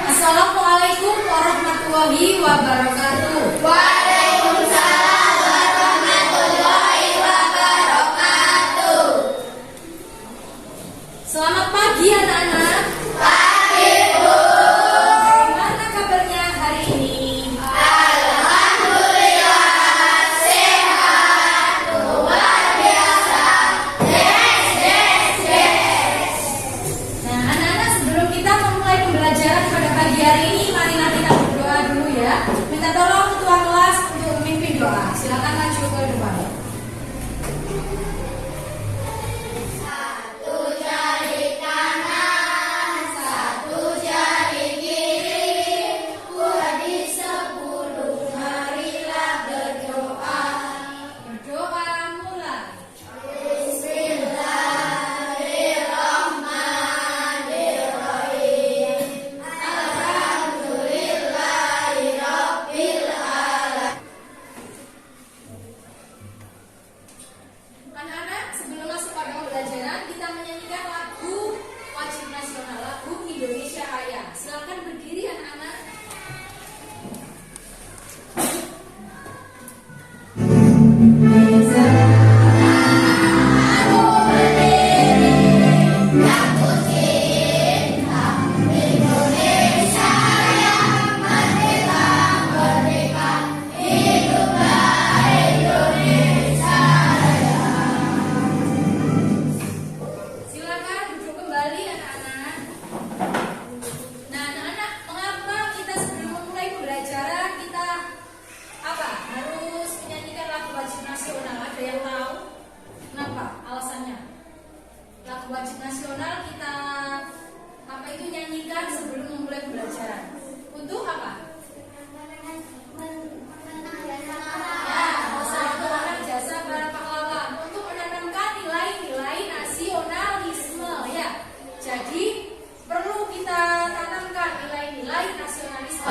Assalamualaikum warahmatullahi wabarakatuh. Waalaikumsalam warahmatullahi wabarakatuh. Selamat pagi anak-anak. Pagi, Bu. Bagaimana kabarnya hari ini? Alhamdulillah sehat, luar biasa. Yes. Nah, anak-anak, sebelum kita memulai pembelajaran pada pagi hari ini, marilah kita berdoa dulu ya. Minta tolong ketua kelas untuk memimpin doa. Silakan maju ke depan. Satu jari kanan, satu jari kiri, buat di 10, marilah berdoa. Berdoa mulai. Bismillahirrahmanirrahim. Alhamdulillahirabbil alamin. Anak-anak, sebelum masuk pada pembelajaran, kita menyanyikan lagu wajib nasional, lagu Indonesia Raya. Silakan berdiri anak-anak. Aku berdiri, aku cinta Indonesia Raya, merdeka, merdeka, hiduplah Indonesia Raya. Silakan duduk kembali anak-anak. Nah, anak-anak, mengapa kita sebelum memulai pembelajaran kita harus menyanyikan lagu wajib nasional? Ada yang tahu? Kenapa? Alasannya? Lagu wajib nasional kita nyanyikan sebelum memulai pembelajaran. Untuk apa? Ya, mengenang jasa para pahlawan, untuk menanamkan nilai-nilai nasionalisme ya. Jadi perlu kita tanamkan nilai-nilai nasionalisme.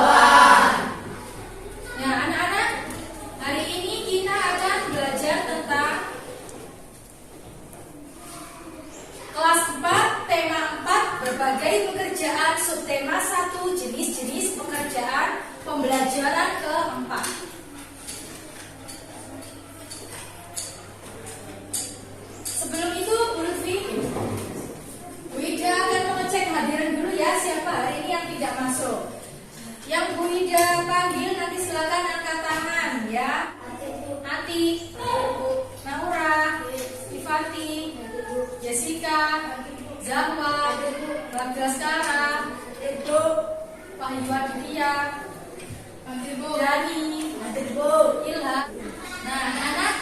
Nah, anak-anak, hari ini kita akan belajar tentang kelas 4, tema 4, berbagai pekerjaan, subtema 1, jenis-jenis pekerjaan, pembelajaran keempat. Sebelum itu, Bu Lutfi, Bu Ida akan mengecek hadirin dulu ya, siapa hari ini yang tidak masuk. Yang Bu Ida panggil nanti silakan angkat tangan ya. Ati, Naura, Ivanti, Jessica, Zahwa, Bagaskara, Wahyu Aditya, Dani, Ilham. Nah, anak,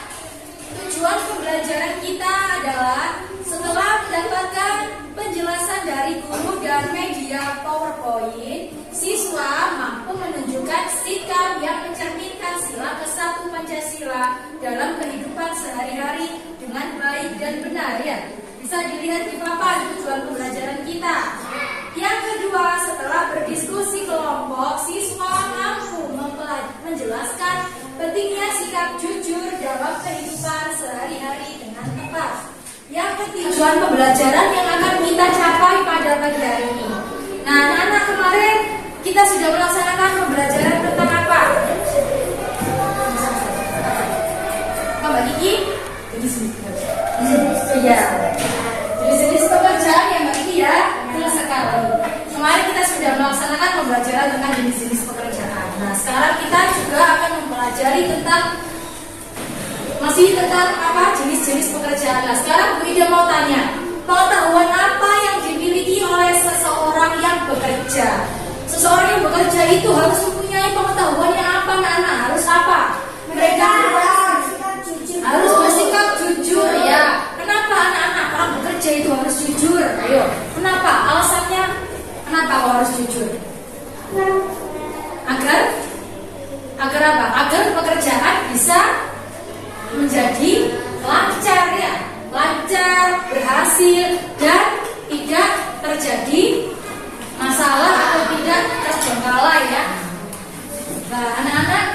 tujuan pembelajaran kita adalah setelah mendapatkan penjelasan dari guru dan media PowerPoint, siswa mampu menunjukkan sikap yang mencerminkan sila ke-1 Pancasila dalam kehidupan sehari-hari dengan baik dan benar ya. Bisa dilihat di papan tujuan pembelajaran kita. Yang kedua, setelah berdiskusi kelompok, siswa mampu menjelaskan pentingnya sikap jujur dalam kehidupan sehari-hari dengan tepat. Yang ketiga, tujuan pembelajaran yang akan kita capai pada pagi hari ini. Nah, anak-anak, kemarin kita sudah melaksanakan pembelajaran tentang apa? Mbak Kiki? Iya. Jenis-jenis pekerjaan ya Mbak Kiki ya, betul sekali. Kemarin kita sudah melaksanakan pembelajaran tentang jenis-jenis pekerjaan. Nah, sekarang kita juga akan mempelajari masih tentang jenis-jenis pekerjaan. Nah, sekarang Bu Ida mau tanya, pengetahuan apa yang dimiliki oleh seseorang yang bekerja? Seseorang yang bekerja itu harus mempunyai pengetahuan yang apa, anak-anak? Harus apa? mereka harus bersikap jujur ya. Kenapa anak-anak orang bekerja itu harus jujur? Ayo, kenapa? Alasannya kenapa kau harus jujur? Agar apa? Agar pekerjaan bisa menjadi lancar ya, lancar, berhasil dan tidak terjadi masalah atau tidak terbengkalai ya. Nah, anak-anak,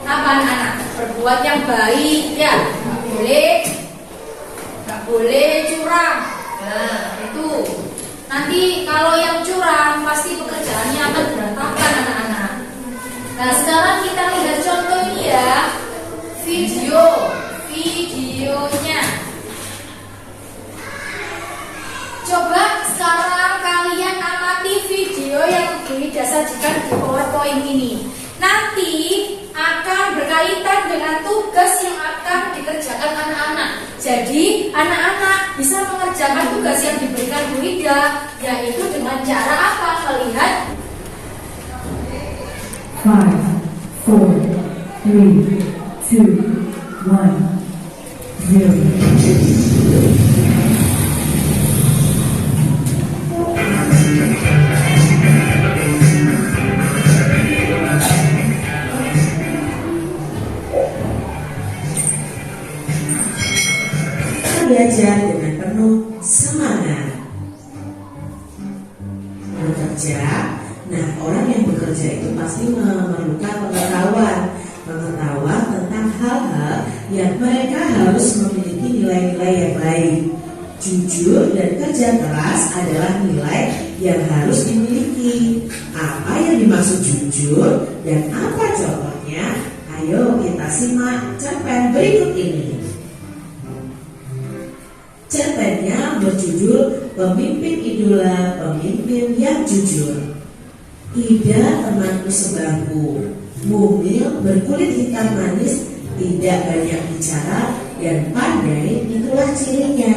apa anak-anak? Berbuat yang baik ya, nggak boleh curang. Nah, itu nanti kalau yang curang pasti pekerjaannya akan berantakan anak-anak. Nah, sekarang kita lihat contoh ini ya, videonya. Coba sekarang kalian amati video yang disajikan di PowerPoint ini. Nanti akan berkaitan dengan tugas yang akan dikerjakan anak-anak. Jadi anak-anak bisa mengerjakan tugas yang diberikan Bu Ida, yaitu dengan cara apa? Melihat 5, 4, 3, 2, 1, 0. Belajar dengan penuh semangat. Bekerja, nah orang yang bekerja itu pasti memerlukan pengetahuan tentang hal-hal yang mereka harus memiliki nilai-nilai yang baik. Jujur dan kerja keras adalah nilai yang harus dimiliki. Apa yang dimaksud jujur dan apa contohnya? Ayo kita simak cerpen berikut ini. Cerpennya berjudul Pemimpin Idola, Pemimpin yang Jujur. Ida temanku sebangku, mumil berkulit hitam manis, tidak banyak bicara dan pandai, itulah cirinya.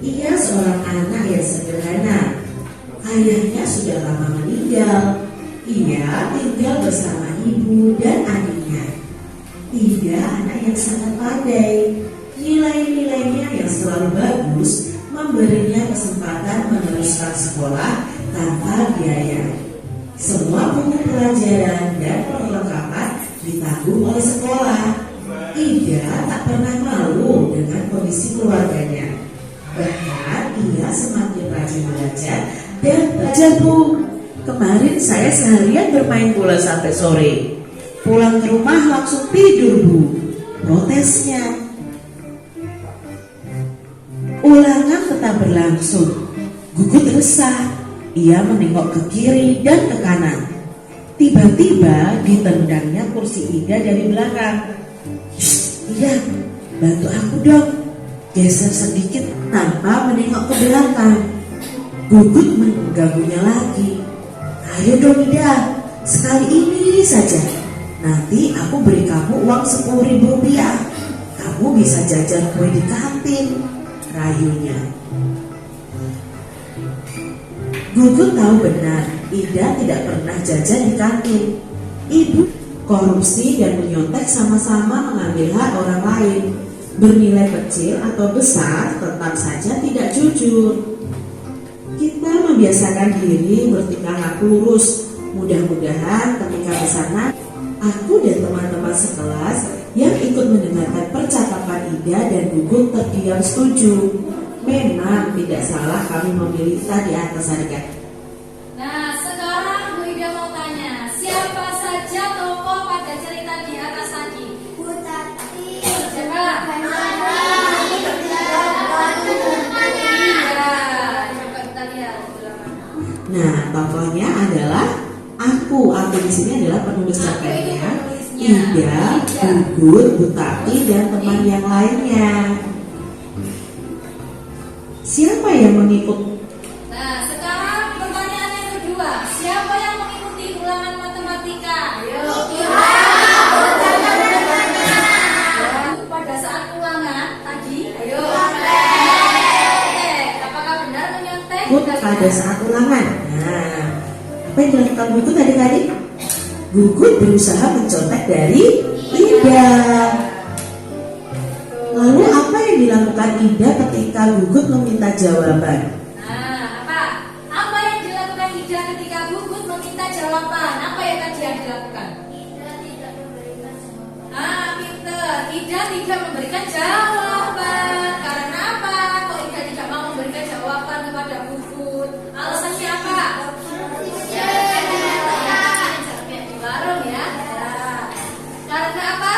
Ia seorang anak yang sederhana. Ayahnya sudah lama meninggal. Ia tinggal bersama ibu dan adiknya. Ida anak yang sangat pandai. Nilai-nilainya yang selalu bagus memberinya kesempatan meneruskan sekolah tanpa biaya. Semua buku pelajaran dan perlengkapan ditanggung oleh sekolah. Ida tak pernah malu dengan kondisi keluarganya. Bahkan ia semakin rajin belajar dan belajar. Bu, kemarin saya seharian bermain bola sampai sore. Pulang ke rumah langsung tidur, Bu, protesnya. Ulangan tetap berlangsung. Gugut resah. Ia menengok ke kiri dan ke kanan. Tiba-tiba ditendangnya kursi Ida dari belakang. Ida, bantu aku dong. Geser sedikit tanpa menengok ke belakang. Gugut mengganggunya lagi. Ayo dong Ida, sekali ini saja. Nanti aku beri kamu uang 10.000 rupiah. Kamu bisa jajan kue di kantin, rayunya. Gugut tahu benar Ida tidak pernah jajan di kantin. Ibu korupsi dan menyontek sama-sama mengambil hak orang lain. Bernilai kecil atau besar tetap saja tidak jujur. Kita membiasakan diri bertingkah lurus. Mudah-mudahan ketika di sana aku dan teman-teman sekelas yang ikut mendengarkan percakapan Ida dan Gugut terdiam setuju. Memang tidak salah kami memilih di atas harga. Nah, sekarang Bu Ida mau tanya, siapa saja tokoh pada cerita di atas tadi? Butati, Siapa? Iya, coba kita lihat sebelah mana. Nah, tokohnya adalah aku. Aku di sini adalah penulis cerpennya. Ida, Gugut, Butati dan teman yang lainnya. Siapa yang mengikut? Nah, sekarang pertanyaan yang kedua, siapa yang mengikuti ulangan matematika? Ayo. Pada saat ulangan tadi, ayo. Nyontek. Apakah benar menyontek? Pada saat ulangan. Nah, apa yang dilakukan Gugut adik-adik? Gugut berusaha mencontek dari Ida. Lalu apa yang dilakukan Ida ketika Gugut meminta jawaban? Nah, apa? Apa yang dilakukan Ida ketika Gugut meminta jawaban? Apa yang tadi yang dilakukan? Ida tidak memberikan jawaban. Ah, pinter. Ida tidak memberikan jawaban. Karena apa? Kok Ida tidak mau memberikan jawaban kepada Gugut? Alasannya apa? Di warung ya. Nah, karena apa?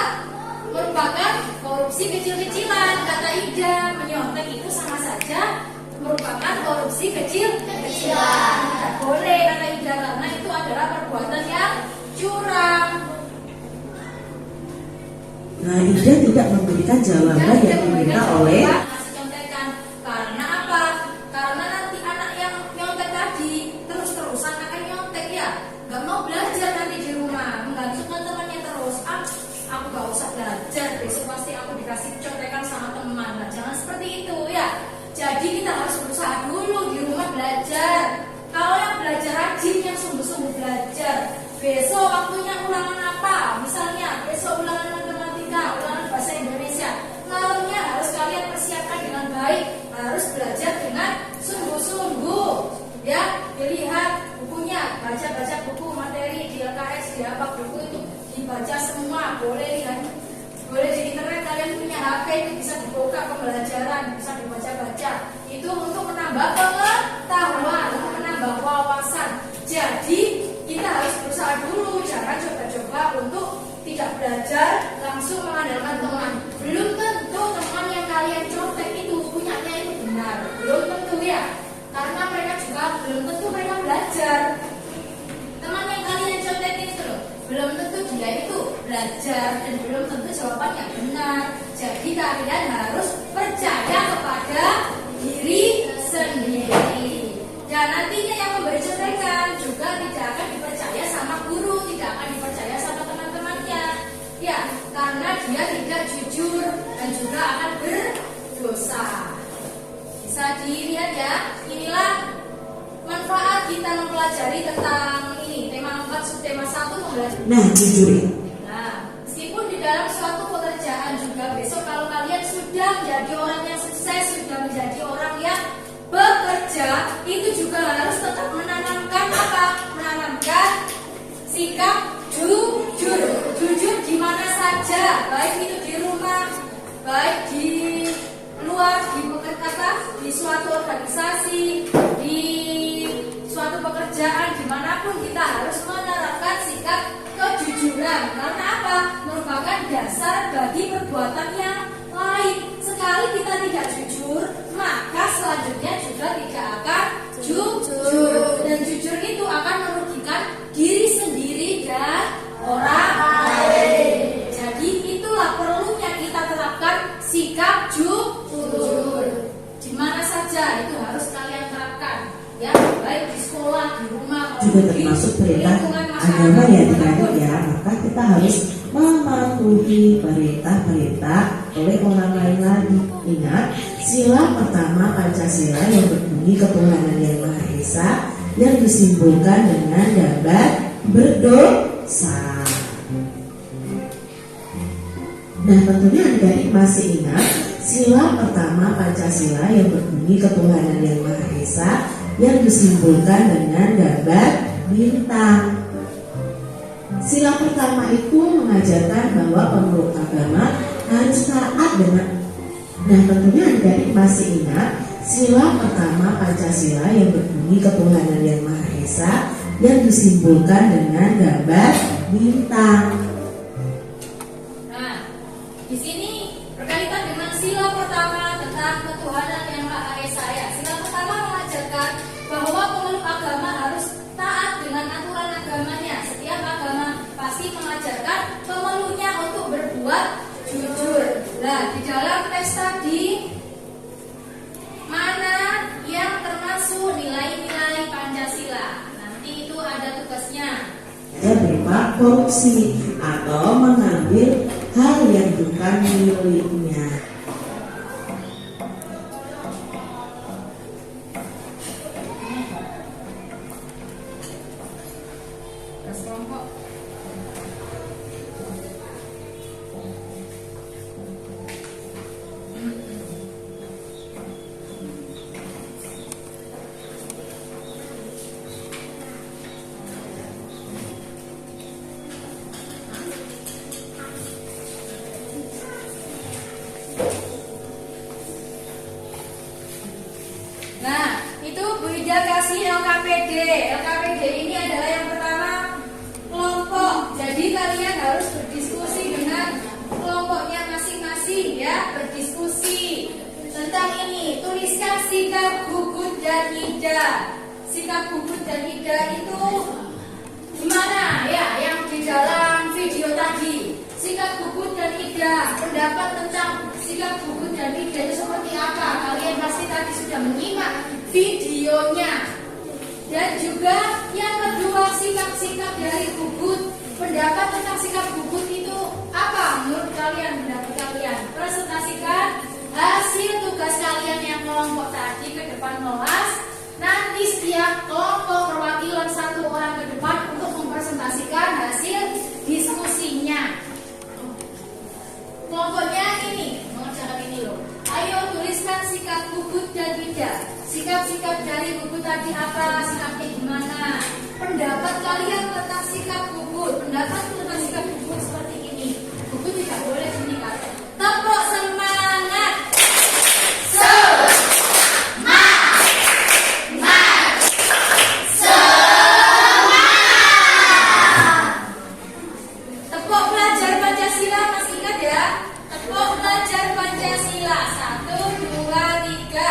Merupakan korupsi kecil-kecilan. Kata Ida, menyontek itu sama saja merupakan korupsi kecil-kecilan. Tidak boleh kata Ida karena itu adalah perbuatan yang curang. Nah, Ida tidak memberikan jawaban yang diminta oleh ngasih contekan. Karena apa? Karena nanti anak yang nyontek tadi terus-terusan akan nyontek ya. Gak mau belajar nanti di rumah, menggantungkan temannya terus. Aku gak usah belajar, besok pasti aku dikasih contekan sama teman. Nah, jangan seperti itu ya. Jadi kita harus berusaha dulu di rumah belajar. Kalau yang belajar rajin, yang sungguh-sungguh belajar, besok waktunya ulangan apa? Misalnya besok ulangan matematika, ulangan bahasa Indonesia, malamnya harus kalian persiapkan dengan baik, harus belajar dengan sungguh-sungguh. Ya, dilihat bukunya, baca-baca buku materi di LKS, di apa buku itu dibaca semua, boleh lihat. Boleh di internet, kalian punya HP itu bisa dibuka pembelajaran, bisa dibaca-baca. Itu untuk menambah pengetahuan, untuk menambah wawasan. Jadi kita harus berusaha dulu, jangan coba-coba untuk tidak belajar langsung mengandalkan teman. Belum tentu teman yang kalian contek itu punyanya itu benar, belum tentu ya. Karena mereka juga belum tentu mereka belajar. Teman yang kalian contekin itu loh, belum tentu dia itu belajar dan belum tentu jawabannya benar. Jadi kalian harus percaya kepada diri sendiri. Dan nantinya yang memberi contekan juga tidak akan dipercaya sama guru, tidak akan dipercaya sama teman-temannya. Ya, karena dia tidak jujur dan juga akan berdosa. Bisa dilihat ya, inilah manfaat kita mempelajari tentang ini, tema 4, subtema 1 mempelajari. Nah, jujur. Nah, meskipun di dalam suatu pekerjaan juga besok kalau kalian sudah menjadi orang yang sukses, sudah menjadi orang yang bekerja, itu juga harus tetap menanamkan apa? Menanamkan sikap jujur. Jujur di mana saja, baik itu di rumah, baik di luar, di suatu organisasi, di suatu pekerjaan, dimanapun kita harus menerapkan sikap kejujuran. Karena apa? Merupakan dasar bagi perbuatan yang lain. Sekali kita tidak jujur, maka selanjutnya juga tidak akan jujur. Dan jujur itu akan merugikan diri sendiri dan orang lain. Jadi itulah perlunya kita terapkan sikap jujur. Di mana saja itu harus kalian terapkan. Ya, baik di sekolah, di rumah, Juga termasuk perintah agama ya adik-adik ya. Maka kita harus mematuhi perintah-perintah oleh orang lain lagi. Ingat, sila pertama Pancasila yang berbunyi ketuhanan yang Maha Esa yang disimpulkan dengan gambar berdosa. Nah, tentunya adik-adik masih ingat sila pertama Pancasila yang berbunyi ketuhanan yang Maha Esa yang disimpulkan dengan gambar bintang. Sila pertama itu mengajarkan bahwa pemeluk agama harus taat dengan. Nah, tentunya adik-adik masih ingat sila pertama Pancasila yang berbunyi ketuhanan yang Maha Esa yang disimpulkan dengan gambar bintang. Nah, di sini berkaitan dengan sila pertama tentang ketuhanan yang Maha Esa ya. Sila pertama mengajarkan bahwa pemeluk agama harus taat dengan aturan agamanya. Setiap agama pasti mengajarkan pemeluknya untuk berbuat jujur. Nah, di dalam teks tadi mana yang termasuk nilai-nilai Pancasila? Nanti itu ada tugasnya. Berupa korupsi atau mengambil hal yang bukan miliknya. Kelompok Ida kasih LKPD. LKPD ini adalah yang pertama kelompok. Jadi kalian harus berdiskusi dengan kelompoknya masing-masing ya, berdiskusi tentang ini. Tuliskan sikap Gugut dan Ida. Sikap Gugut dan Ida itu gimana ya? Yang di dalam video tadi. Sikap Gugut dan Ida, pendapat tentang sikap Gugut dan Ida itu seperti apa? Kalian pasti tadi sudah menyimak videonya. Dan juga yang kedua, sikap-sikap dari Gugut. Pendapat tentang sikap Gugut itu apa menurut kalian? Pendapat kalian. Presentasikan hasil tugas kalian yang kelompok tadi ke depan kelas. Nanti setiap kelompok perwakilan satu orang ke depan untuk mempresentasikan hasil diskusinya. Kelompoknya ini mengerjakan ini loh. Ayo tuliskan sikap Gugut dan Ida. Sikap-sikap dari Gugut tadi apa? Sikapnya gimana? Pendapat kalian tentang sikap Gugut. Pendapat tentang sikap Gugut seperti ini. Gugut tidak boleh ini kan? Tepuk semangat. Tepuk pelajar Pancasila, masih ingat ya? Tepuk pelajar Pancasila. 1, 2, 3.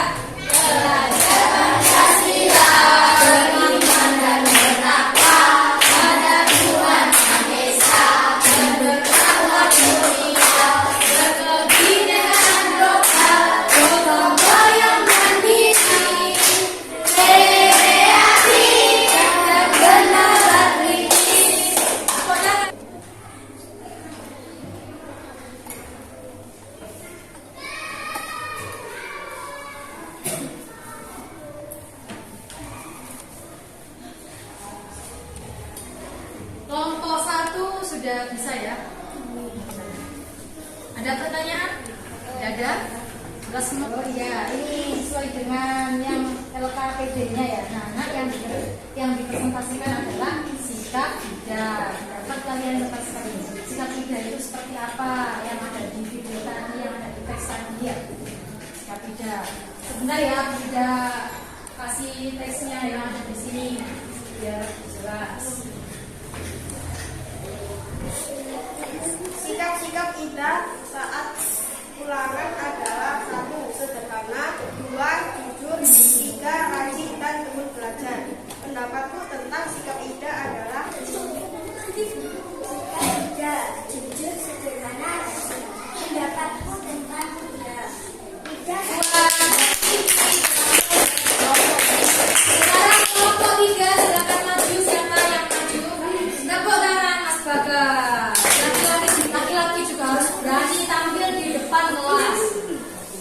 Belajar Pancasila, beriman dan bertakwa pada Tuhan Yang Esa, dan bertakwa mulia, berkebinekaan lokal, gotong royong mandiri, kreatif dan bernalar kritis. Kelompok 1 sudah bisa ya? Ada pertanyaan? Tidak ada? Sudah semua? Oh iya, ini sesuai dengan yang LKPD-nya ya. Nah, yang dipresentasikan adalah sikap Ida. Dapat kalian dapat sekali. Sikap Ida itu seperti apa? Yang ada di video tadi, yang ada di teks tadi ya. Sikap Ida. Sebentar ya, Ida kasih teksnya yang ada di sini biar jelas. Sikap-sikap Ida saat ulangan adalah 1. Sederhana, 2. Jujur, 3. Rajin dan gemar belajar. Pendapatku tentang sikap Ida adalah sikap Ida jujur, sederhana, rajin. Pendapatku tentang Ida Sekarang kelompok 3 silakan maju. Siapa yang maju? Tepuk tangan Mas Bagas. Laki-laki juga harus berani tampil di depan kelas.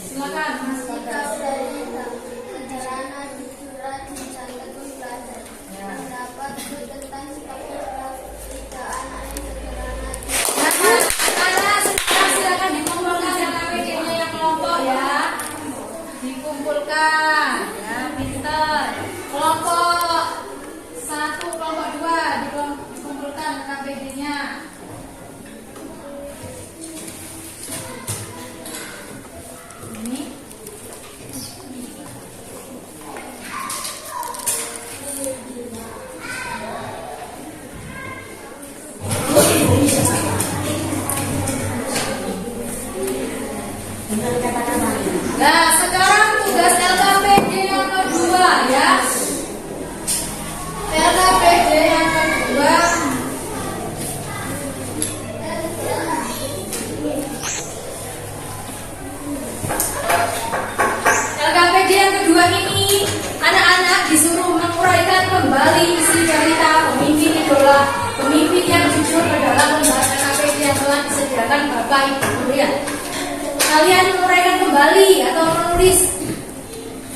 Silakan Mas Bagas. sederhana, jujur, rajin, dan tekun belajar. Pendapatku tentang sikap Ida anak yang sederhana. Sekarang silakan dikumpulkan LKPD-nya yang kelompok ya. Dikumpulkan ya, pinter. Kelompok 1, kelompok 2 dikumpulkan LKPD-nya. Ini nah, sekarang tugas LKPD yang kedua ya. LKPD yang kedua. LKPD yang kedua ini anak-anak disuruh menguraikan kembali isi cerita pemimpin idola, pemimpin yang jujur ke dalam pembahasan LKPD yang telah disediakan Bapak Ibu guru ya. Kalian menguraikan kembali atau menulis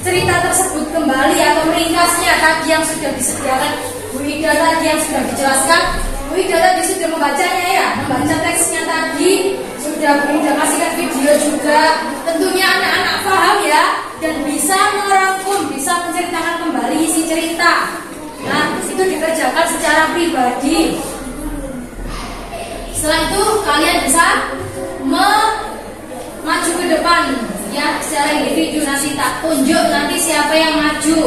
cerita tersebut kembali atau meringkasnya tadi yang sudah disediakan Bu Ida tadi yang sudah dijelaskan. Bu Ida tadi sudah membacanya ya, membaca teksnya tadi, sudah Bu Ida kasihkan video juga. Tentunya anak-anak paham ya dan bisa merangkum, bisa menceritakan kembali isi cerita. Nah, itu dikerjakan secara pribadi. Setelah itu kalian bisa maju ke depan ya secara individu, nanti tak tunjuk nanti siapa yang maju.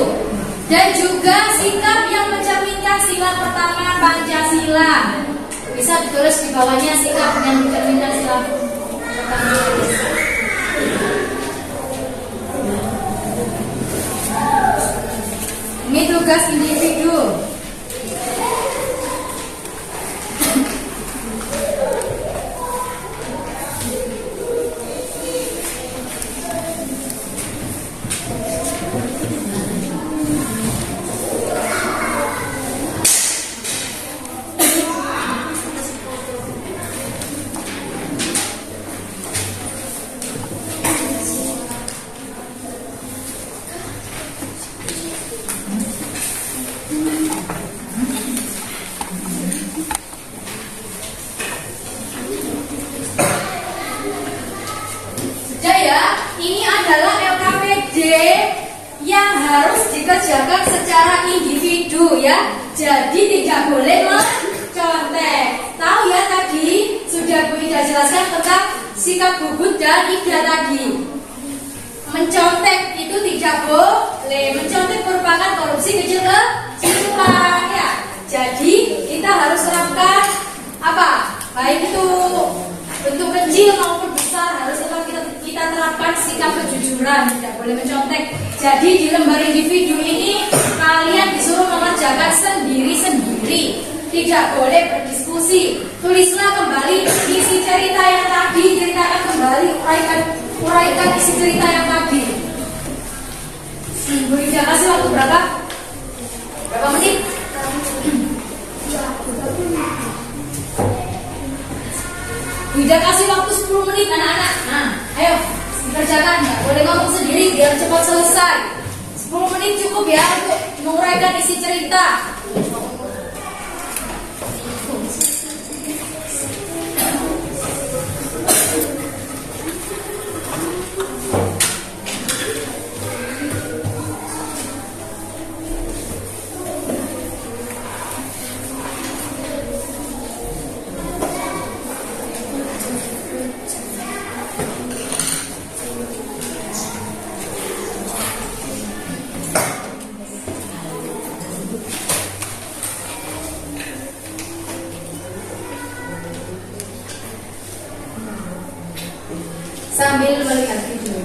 Dan juga sikap yang mencerminkan sila pertama Pancasila. Bisa ditulis di bawahnya sikap yang mencerminkan sila pertama. Ini tugas individu. Ini adalah LKPD yang harus dikerjakan secara individu ya. Jadi tidak boleh mencontek. Tahu ya tadi sudah Bu Ida jelaskan tentang sikap gugut dan Ida tadi. Mencontek itu tidak boleh. Mencontek merupakan korupsi kecil-kecilan ya. Jadi kita harus terapkan apa? Baik itu bentuk kecil maupun besar harus tetap kita terapkan sikap kejujuran, tidak boleh mencontek. Jadi di lembar individu ini kalian disuruh mengerjakan sendiri-sendiri, tidak boleh berdiskusi. Tulislah kembali isi cerita yang tadi, ceritakan kembali, uraikan isi cerita yang tadi. Bu Ida kasih waktu berapa? Berapa menit? Ida kasih waktu 10 menit anak-anak. Nah, ayo dikerjakan, nggak boleh ngomong sendiri biar cepat selesai. 10 menit cukup ya untuk menguraikan isi cerita. Sambil melihat video.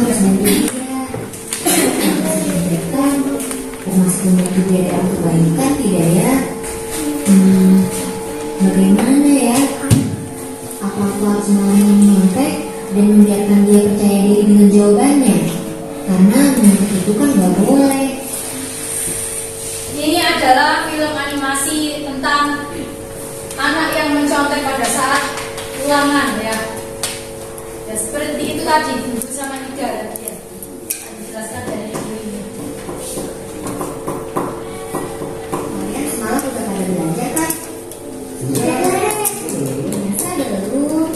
harus bantu dia. Mereka masih membantu dia dalam kebaikan tidak ya? Bagaimana ya? Apa aku harus malah nyontek dan membiarkan dia percaya diri dengan jawabannya? Karena nyontek itu kan gak boleh. Ini adalah film animasi tentang anak yang mencontek pada saat ulangan ya. Ya seperti itu tadi Buku sama Ida ya. Dijelaskan dari ibu ini. Kalian semalam udah pada belajar kan? Biasa belum?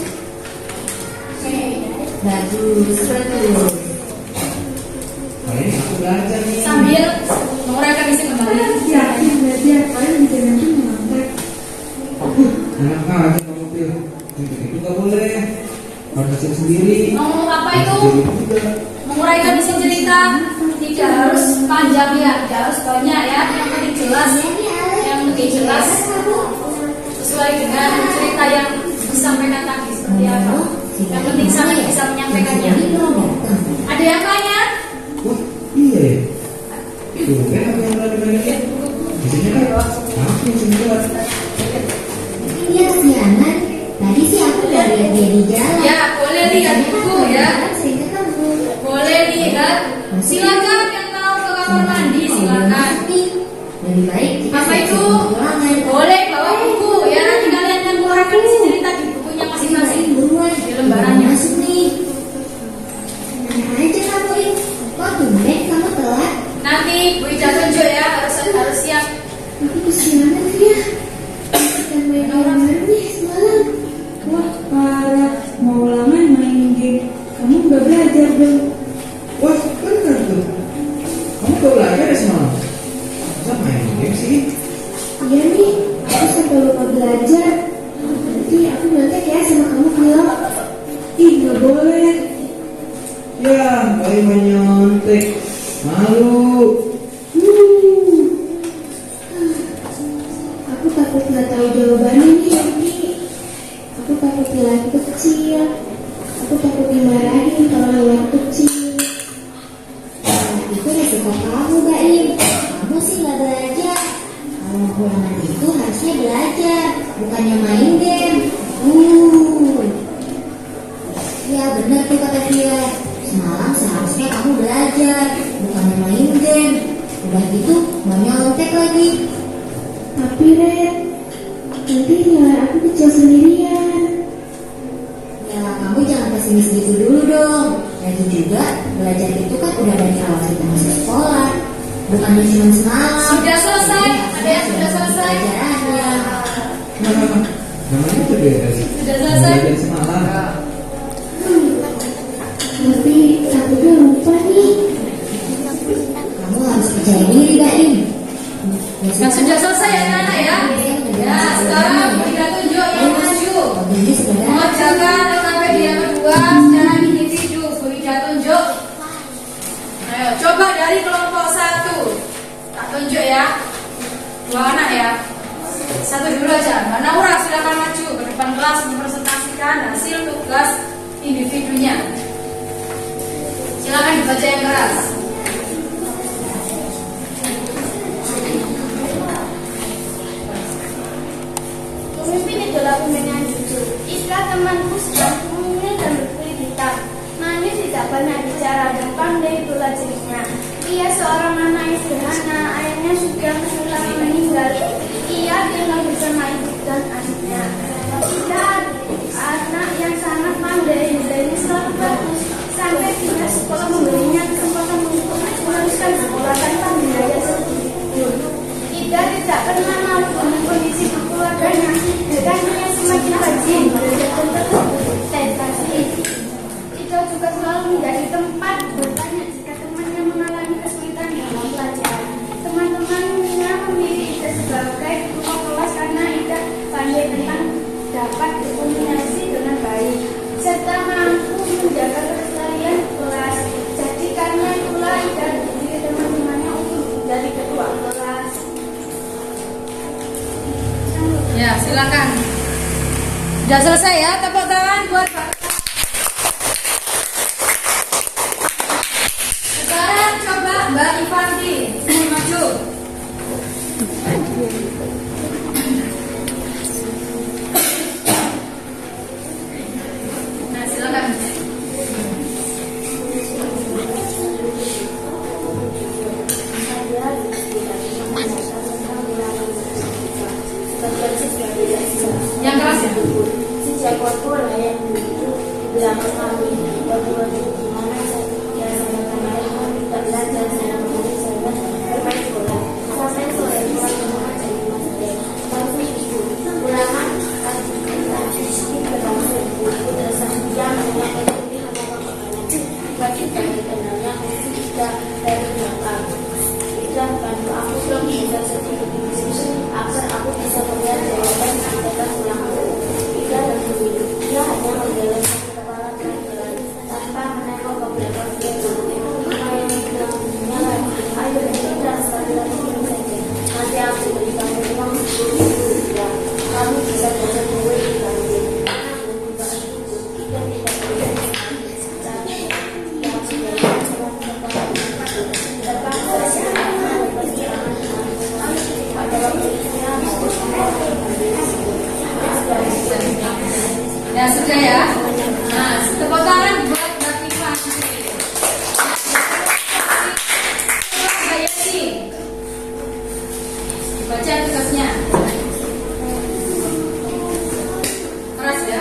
Bagus, bagus. Hari ini aku belajar nih. Sambil menguraikan isi kembali. Yakin belajar, kalian bisa nanti mengontek. Enak aja kamu Pil. Itu gak boleh. Harus hasil sendiri. Mau apa itu? Sendiri juga. Menguraikan isi cerita tidak harus panjang ya, tidak harus banyak ya. Yang penting jelas, yang penting jelas sesuai dengan cerita yang disampaikan tadi seperti apa. Yang penting sampai bisa menyampaikannya. Ada yang tanya? Wah, iya ya. Tuh, kan aku yang berani banyak. Di sini kan aku yang sini lewat. Mungkin dia kesiangan. Tadi sih aku udah lihat dia di jalan. Ya, boleh lihat buku ya. Sering ketemu. Boleh lihat. Silakan yang mau ke kamar mandi silakan. Lebih baik kita Apa itu? ulangan. Boleh bawa buku ya. Nanti kalian yang menguraikan isi cerita di bukunya masing-masing. Buruan Di lembarannya. masuk nih. Mana aja kamu ini? Kok tumben kamu telat? Nanti Bu Ida tunjuk ya, harus siap. Aku kesiangan ya. Kita main orang nih semalam. Wah, parah. Mau ulangan main game. Kamu udah belajar dong. Wah, bener tuh. Kamu gak belajar ya semalam? Masa main game sih? Iya nih, aku sampai lupa belajar. Nanti aku nyontek ya sama kamu Phil. Ih, nggak boleh. Ya, kali menyontek. Malu. Aku takut nggak tahu jawabannya nih nanti. Aku takut lagi kecil. Aku takut dimarahin kalau lewat kecil. Itu resiko kamu, Baim. Kamu sih nggak belajar. Kalau ulangan itu harusnya belajar, bukannya main game. Ya benar tuh kata dia. Semalam seharusnya kamu belajar, bukannya main game. Udah gitu mau nyontek lagi. Tapi Red, nanti nilai aku kecil sendirian. Ya kamu jangan pesimis gitu dulu dong. Lagi juga belajar itu kan udah dari awal kita masuk sekolah, bukannya cuma semalam. Sudah selesai? Ada yang sudah selesai? Pelajarannya. Namanya udah beres. Sudah selesai? Belajar semalam. Tapi takutnya lupa nih. Kamu harus percaya diri, Baim. Yang sudah selesai ya anak-anak ya. Ya, sekarang Bu Ida tunjuk yang maju. Jadi sudah. Mengerjakan LKPD yang kedua secara individu. Bu Ida tunjuk. Ayo, coba dari kelompok 1. Tak tunjuk ya. 2 anak ya. 1 dulu aja. Mbak Naura silakan maju ke depan kelas mempresentasikan hasil tugas individunya. Silakan dibaca yang keras. Pemimpin adalah pemimpin yang jujur. Istilah temanku sedang mungil dan berkulit hitam. Manis tidak banyak bicara dan pandai pula cerita. Ia seorang anak yang sederhana. Ayahnya sudah lama meninggal. Ia tinggal bersama ibu dan adiknya. Ia anak yang sangat pandai. Nilainya selalu bagus. Sampai pihak sekolah memberinya kesempatan untuk meneruskan sekolah tanpa biaya sedikitpun. Ida tidak pernah malu dengan kondisi keluarganya. Rekannya semakin rajin belajar dan berprestasi. Ida juga selalu menjadi tempat bertanya jika temannya mengalami kesulitan dalam belajar. Teman-temannya memilih Ida sebagai ketua kelas karena Ida pandai tentang dapat berkomunikasi dengan baik serta mampu menjaga kelestarian kelas. Jadi karena itulah Ida dipilih teman-temannya untuk menjadi ketua kelas. Ya, silakan. Sudah selesai ya, tepuk tangan buat Pak. Ida dari belakang. Ida, bantu aku dong bisa sedikit agar aku bisa melihat jawaban singkatan ulangku. Ida berdiri. Dia hanya menggelengkan kepala pelan-pelan tanpa menengok ke belakang itu. Bilangnya lagi, ayo Ida sekali lagi saja. Nanti aku beri kamu uang 10.000 rupiah. Kamu bisa jajan kue di kantin. Ya sudah ya. Nah, tepuk tangan buat Mbak Tifa. Hayati. Baca tugasnya. Keras ya.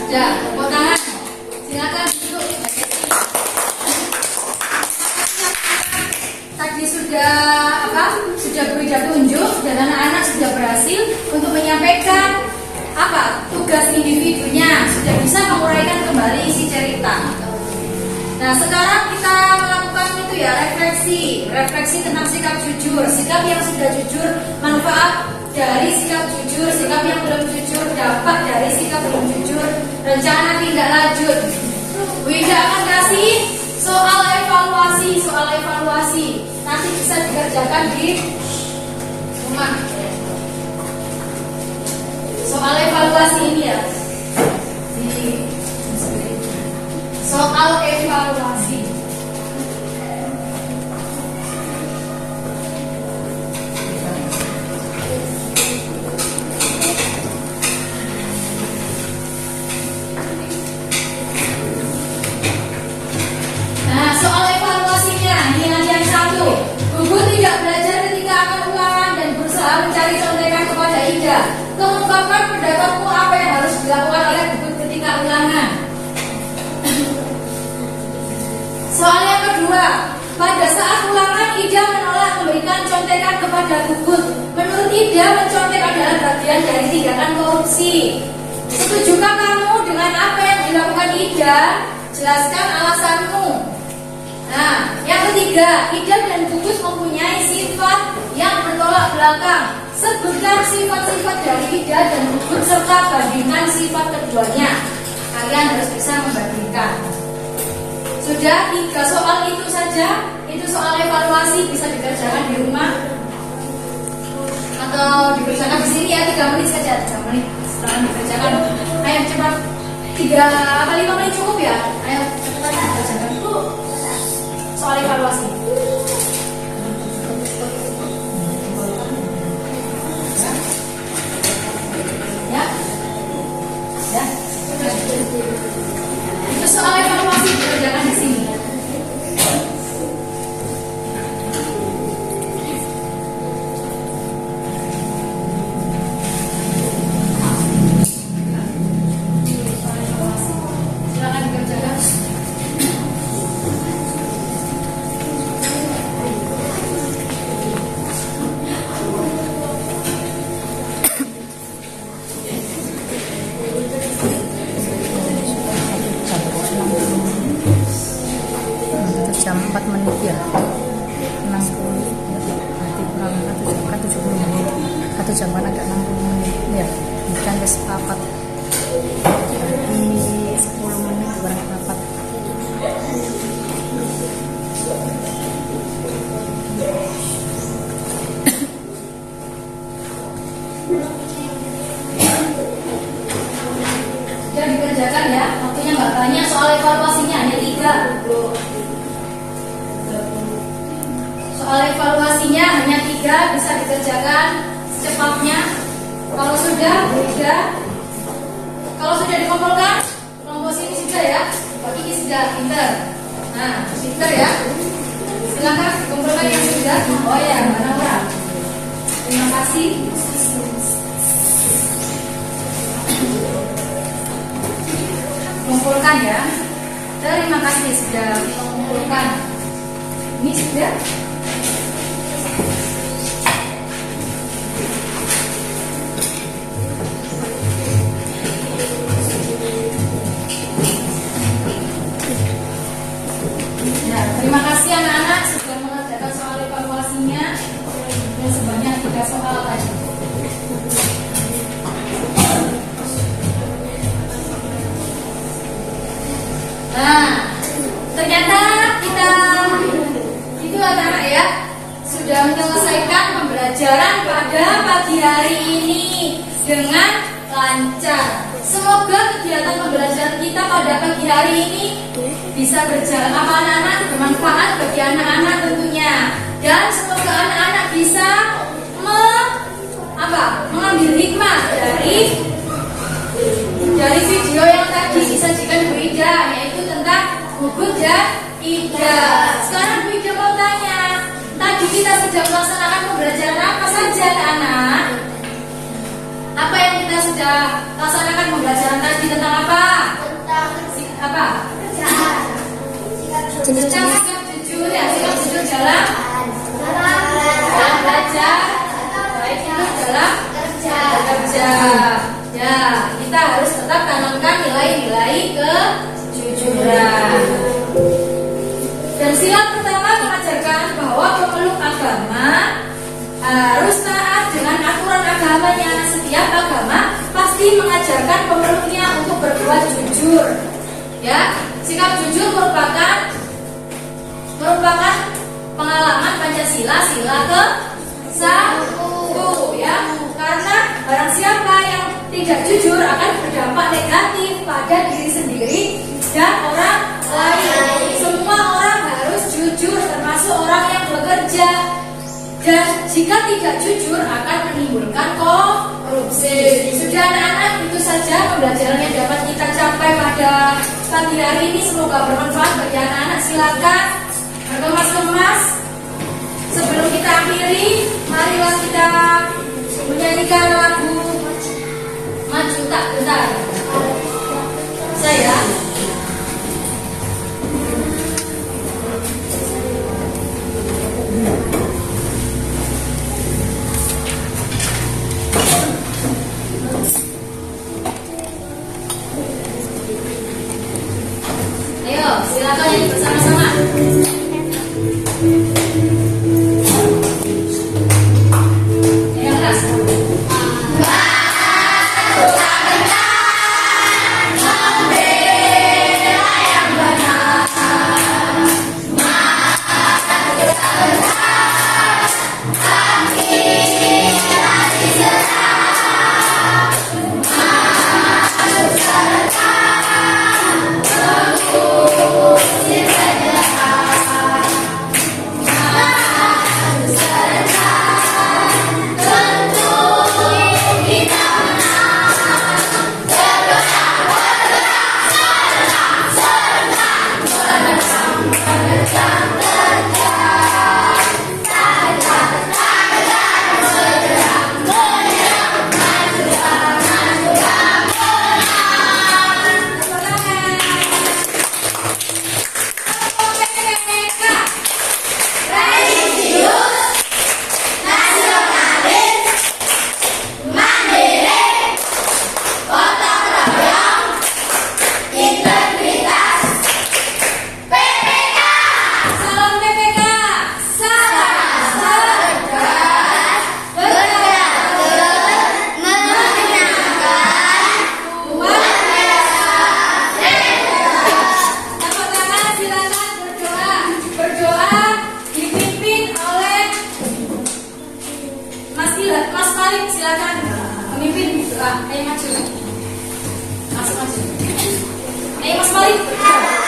Ya, tepuk tangan. Silakan duduk. Tadi sudah beri tunjuk dan anak-anak sudah berhasil untuk menyampaikan tugas individunya, sudah bisa menguraikan kembali isi cerita. Nah, sekarang kita melakukan refleksi tentang sikap jujur, sikap yang sudah jujur, manfaat dari sikap jujur, sikap yang belum jujur, dapat dari sikap belum jujur, rencana tindak lanjut. Wida akan kasih soal evaluasi. Nanti bisa dikerjakan di rumah. Soal evaluasi ini ya. Soal evaluasi. Nah, soal evaluasinya, ini nanti yang 1. Gugu tidak belajar ketika akan ulangan dan berusaha mencari contekan kepada Ida. Mengungkapkan pendapatmu apa yang harus dilakukan oleh Gugu ketika ulangan. Soal yang kedua, pada saat ulangan Ida menolak memberikan contekan kepada Gugut. Menurut Ida, mencontek adalah bagian dari tindakan korupsi. Setujukah kamu dengan apa yang dilakukan Ida? Jelaskan alasanmu. Nah, yang ketiga, Ida dan Gugus mempunyai sifat yang bertolak belakang. Sebutkan sifat-sifat dari Ida dan Gugus serta bandingkan sifat keduanya. Kalian harus bisa membandingkan. Sudah 3 soal itu saja. Itu soal evaluasi, bisa dikerjakan di rumah atau dikerjakan di sini ya. 3 menit saja, 3 menit setelah dikerjakan. Ayo cepat, 5 menit cukup ya. Ayo cepat dikerjakan soal evaluasi. Ya, itu soal evaluasi dikerjakan di sini. Silakan dikerjakan. Jam 4 menit ya, 60 menit ya, nanti kurang 70 menit, 1 jam kan agak 60 menit ya, ini kan udah sepakat berarti 10 menit kurang sepakat. dikerjakan ya. Waktunya nggak banyak, soal evaluasinya hanya 3. Soal evaluasinya hanya 3, bisa dikerjakan secepatnya. Kalau sudah dikumpulkan, kelompok sini sudah ya. Bagi ini sudah pinter. Nah, pinter ya. Silakan dikumpulkan yang sudah. Oh ya, mana orang? Terima kasih. Kumpulkan ya. Terima kasih sudah mengumpulkan. Ini sudah. Ya, terima kasih anak-anak sudah mengerjakan soal evaluasinya. Dan sebanyak 3 soal tadi. Nah, ternyata kita itu anak-anak ya sudah menyelesaikan pembelajaran pada pagi hari ini dengan lancar. Semoga kegiatan pembelajaran kita pada pagi hari ini bisa berjalan anak-anak, bermanfaat bagi anak-anak tentunya. Dan semoga anak-anak bisa mengambil hikmah dari video yang tadi disajikan Bu Ida, yaitu tentang gugut dan Ida. Sekarang Bu Ida mau tanya, tadi kita sudah melaksanakan pembelajaran apa saja anak-anak? Apa yang kita sudah laksanakan pembelajaran tadi tentang apa? Apa? Sikap jujur ya, sikap jujur dalam belajar, baik itu dalam kerja. Ya, kita harus tetap tanamkan nilai-nilai kejujuran. Dan sila pertama mengajarkan bahwa pemeluk agama harus taat dengan aturan agamanya. Setiap agama pasti mengajarkan pemeluknya untuk berbuat jujur. Ya, sikap jujur merupakan pengalaman Pancasila sila ke-1 ya. Karena barang siapa yang tidak jujur akan berdampak negatif pada diri sendiri dan orang lain. Semua orang harus jujur, termasuk orang yang bekerja. Dan jika tidak jujur akan menimbulkan korupsi. Sudah anak-anak, itu saja pembelajaran yang dapat kita capai pada pagi hari ini. Semoga bermanfaat bagi anak-anak. Silakan berkemas-kemas. Sebelum kita akhiri, marilah kita menyanyikan lagu Maju Tak Gentar. Saya ayo, silakan nyanyi bersama-sama. Yang keras. Mas Malik silakan memimpin doa. Ayo maju. Masuk. Ayo Mas Malik.